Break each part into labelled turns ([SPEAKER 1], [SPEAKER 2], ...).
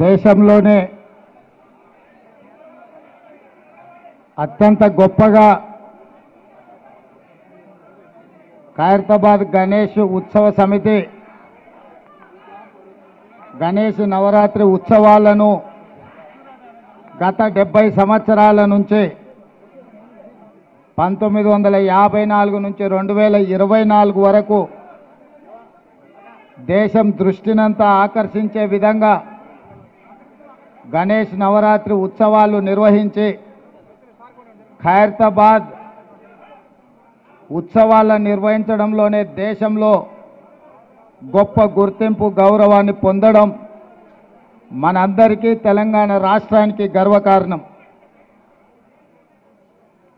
[SPEAKER 1] దేశంలోనే అత్యంత గొప్పగా ఖైరతాబాద్ గణేష్ ఉత్సవ సమితి గణేష్ నవరాత్రి ఉత్సవాలను గత 70 సంవత్సరాల నుంచి 1954 నుంచి 2024 వరకు దేశం దృష్టినంతా ఆకర్షించే విధంగా గణేష్ నవరాత్రి ఉత్సవాలు నిర్వహించి ఖైరతాబాద్ ఉత్సవాలను నిర్వహించడంలోనే దేశంలో గొప్ప గుర్తింపు గౌరవాన్ని పొందడం మనందరికీ తెలంగాణ రాష్ట్రానికి గర్వకారణం.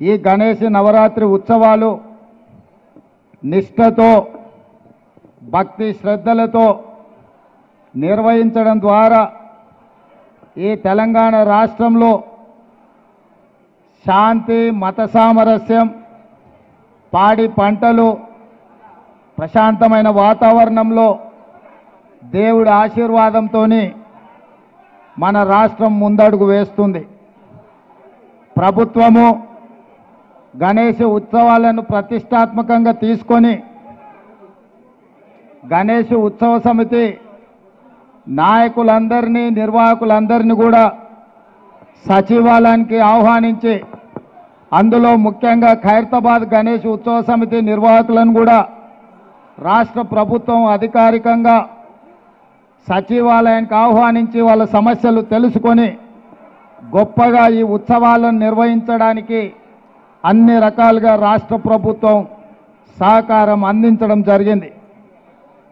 [SPEAKER 1] ఈ గణేష్ నవరాత్రి ఉత్సవాలు నిష్ఠతో భక్తి శ్రద్ధలతో నిర్వహించడం ద్వారా ఈ తెలంగాణ రాష్ట్రంలో శాంతి మత సామరస్యం పాడి పంటలు ప్రశాంతమైన వాతావరణంలో దేవుడి ఆశీర్వాదంతో మన రాష్ట్రం ముందడుగు వేస్తుంది. ప్రభుత్వము గణేష్ ఉత్సవాలను ప్రతిష్టాత్మకంగా తీసుకొని గణేష్ ఉత్సవ సమితి నాయకులందరినీ నిర్వాహకులందరినీ కూడా సచివాలయానికి ఆహ్వానించి అందులో ముఖ్యంగా ఖైరతాబాద్ గణేష్ ఉత్సవ సమితి నిర్వాహకులను కూడా రాష్ట్ర ప్రభుత్వం అధికారికంగా సచివాలయానికి ఆహ్వానించి వాళ్ళ సమస్యలు తెలుసుకొని గొప్పగా ఈ ఉత్సవాలను నిర్వహించడానికి అన్ని రకాలుగా రాష్ట్ర ప్రభుత్వం సహకారం అందించడం జరిగింది.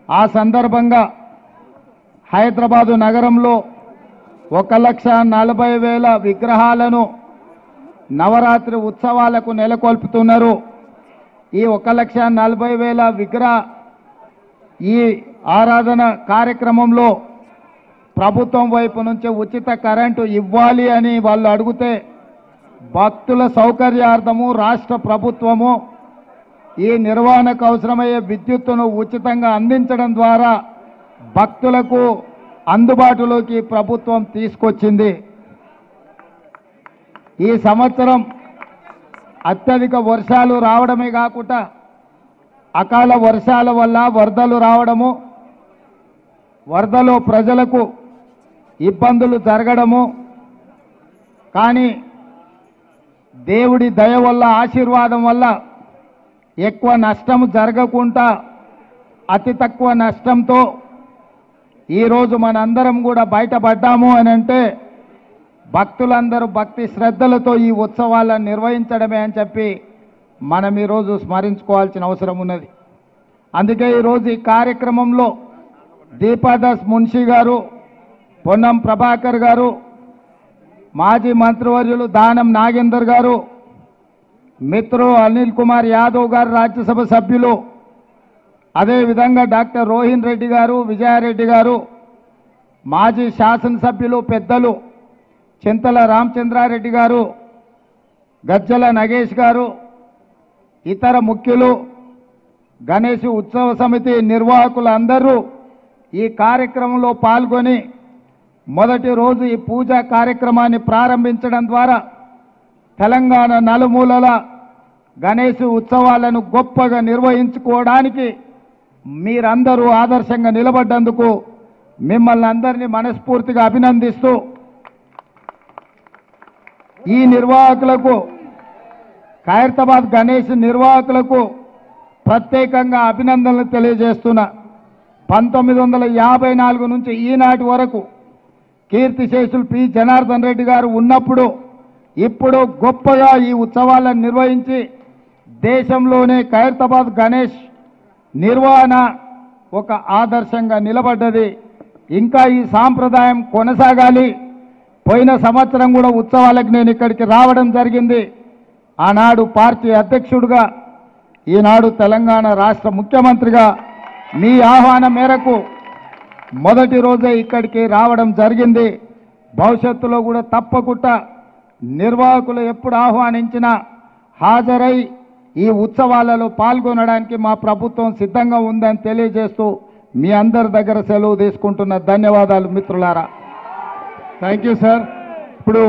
[SPEAKER 1] ఆ సందర్భంగా హైదరాబాదు నగరంలో 1,40,000 విగ్రహాలను నవరాత్రి ఉత్సవాలకు నెలకొల్పుతున్నారు. ఈ 1,40,000 విగ్రహ ఈ ఆరాధన కార్యక్రమంలో ప్రభుత్వం వైపు నుంచి ఉచిత కరెంటు ఇవ్వాలి అని వాళ్ళు అడిగితే భక్తుల సౌకర్యార్థము రాష్ట్ర ప్రభుత్వము ఈ నిర్వహణకు అవసరమయ్యే విద్యుత్తును ఉచితంగా అందించడం ద్వారా భక్తులకు అందుబాటులోకి ప్రభుత్వం తీసుకొచ్చింది. ఈ సంవత్సరం అత్యధిక వర్షాలు రావడమే కాకుండా అకాల వర్షాల వల్ల వరదలు రావడము, వరదలో ప్రజలకు ఇబ్బందులు జరగడము, కానీ దేవుడి దయ వల్ల ఆశీర్వాదం వల్ల ఎక్కువ నష్టం జరగకుండా అతి తక్కువ నష్టంతో ఈరోజు మనందరం కూడా బయటపడ్డాము అని అంటే భక్తులందరూ భక్తి శ్రద్ధలతో ఈ ఉత్సవాలను నిర్వహించడమే అని చెప్పి మనం ఈరోజు స్మరించుకోవాల్సిన అవసరం ఉన్నది. అందుకే ఈరోజు ఈ కార్యక్రమంలో దీపాదాస్ మున్షి గారు, పొన్నం ప్రభాకర్ గారు, మాజీ మంత్రివర్యులు దానం నాగేందర్ గారు, మిత్రులు అనిల్ కుమార్ యాదవ్ గారు రాజ్యసభ సభ్యులు, అదేవిధంగా డాక్టర్ రోహిన్ రెడ్డి గారు, విజయారెడ్డి గారు, మాజీ శాసనసభ్యులు పెద్దలు చింతల రామచంద్రారెడ్డి గారు, గజ్జల నగేష్ గారు, ఇతర ముఖ్యులు, గణేష్ ఉత్సవ సమితి నిర్వాహకులు అందరూ ఈ కార్యక్రమంలో పాల్గొని మొదటి రోజు ఈ పూజా కార్యక్రమాన్ని ప్రారంభించడం ద్వారా తెలంగాణ నలుమూలల గణేష్ ఉత్సవాలను గొప్పగా నిర్వహించుకోవడానికి మీరందరూ ఆదర్శంగా నిలబడ్డందుకు మిమ్మల్ని అందరినీ మనస్ఫూర్తిగా అభినందిస్తూ ఈ నిర్వాహకులకు, ఖైరతాబాద్ గణేష్ నిర్వాహకులకు ప్రత్యేకంగా అభినందనలు తెలియజేస్తున్నా. 1954 నుంచి ఈనాటి వరకు కీర్తిశేషులు పి జనార్దన్ రెడ్డి గారు ఉన్నప్పుడు ఇప్పుడు గొప్పగా ఈ ఉత్సవాలను నిర్వహించి దేశంలోనే ఖైరతాబాద్ గణేష్ నిర్వహణ ఒక ఆదర్శంగా నిలబడ్డది. ఇంకా ఈ సాంప్రదాయం కొనసాగాలి. పోయిన సంవత్సరం కూడా ఉత్సవాలకు నేను ఇక్కడికి రావడం జరిగింది. ఆనాడు పార్టీ అధ్యక్షుడిగా, ఈనాడు తెలంగాణ రాష్ట్ర ముఖ్యమంత్రిగా మీ ఆహ్వానం మేరకు మొదటి రోజే ఇక్కడికి రావడం జరిగింది. భవిష్యత్తులో కూడా తప్పకుండా నిర్వాహకులు ఎప్పుడు ఆహ్వానించినా హాజరై ఈ ఉత్సవాలలో పాల్గొనడానికి మా ప్రభుత్వం సిద్ధంగా ఉందని తెలియజేస్తూ మీ అందరి దగ్గర సెలవు తీసుకుంటున్న ధన్యవాదాలు మిత్రులారా.
[SPEAKER 2] Thank you sir. ఇప్పుడు